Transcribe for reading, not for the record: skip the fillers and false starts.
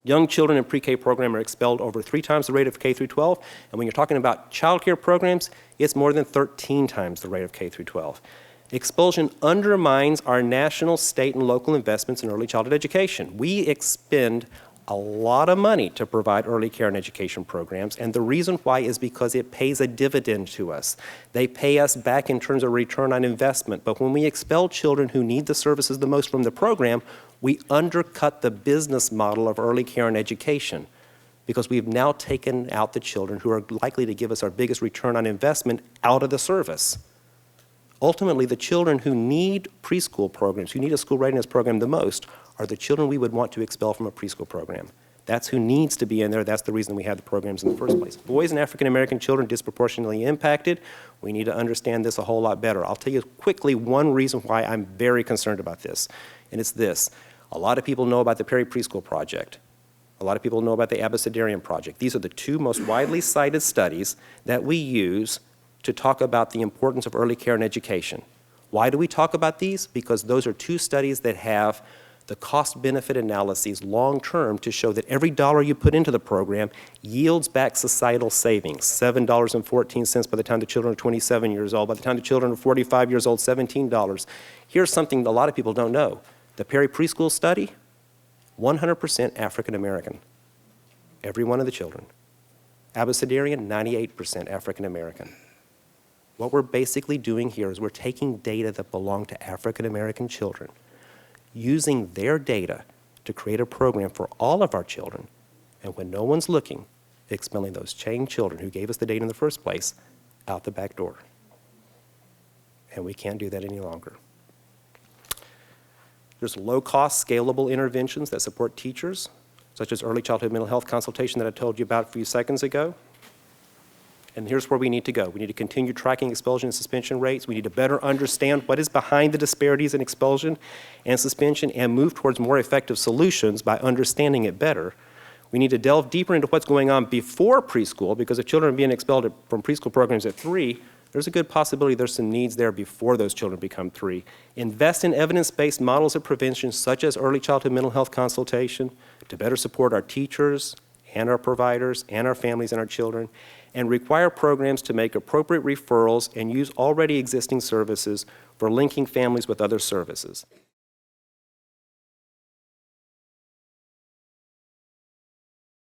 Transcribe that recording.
Young children in pre-K program are expelled over 3 times the rate of K through 12, and when you're talking about child care programs, it's more than 13 times the rate of K through 12. Expulsion undermines our national, state, and local investments in early childhood education. We expend a lot of money to provide early care and education programs, and the reason why is because it pays a dividend to us. They pay us back in terms of return on investment, but when we expel children who need the services the most from the program, we undercut the business model of early care and education because we've now taken out the children who are likely to give us our biggest return on investment out of the service. Ultimately, the children who need preschool programs, who need a school readiness program the most, are the children we would want to expel from a preschool program. That's who needs to be in there. That's the reason we have the programs in the first place. Boys and African American children disproportionately impacted. We need to understand this a whole lot better. I'll tell you quickly one reason why I'm very concerned about this, and it's this. A lot of people know about the Perry Preschool Project. A lot of people know about the Abecedarian Project. These are the 2 most widely cited studies that we use to talk about the importance of early care and education. Why do we talk about these? Because those are 2 studies that have the cost-benefit analyses long-term to show that every dollar you put into the program yields back societal savings. $7.14 by the time the children are 27 years old. By the time the children are 45 years old, $17. Here's something a lot of people don't know. The Perry Preschool study, 100% African American. Every one of the children. Abecedarian, 98% African American. What we're basically doing here is we're taking data that belong to African American children, using their data to create a program for all of our children, and when no one's looking, expelling those chained children who gave us the data in the first place out the back door. And we can't do that any longer. There's low-cost, scalable interventions that support teachers, such as early childhood mental health consultation that I told you about a few seconds ago. And here's where we need to go. We need to continue tracking expulsion and suspension rates. We need to better understand what is behind the disparities in expulsion and suspension and move towards more effective solutions by understanding it better. We need to delve deeper into what's going on before preschool, because if children are being expelled from preschool programs at 3, there's a good possibility there's some needs there before those children become 3. Invest in evidence-based models of prevention, such as early childhood mental health consultation, to better support our teachers and our providers and our families and our children, and require programs to make appropriate referrals and use already existing services for linking families with other services.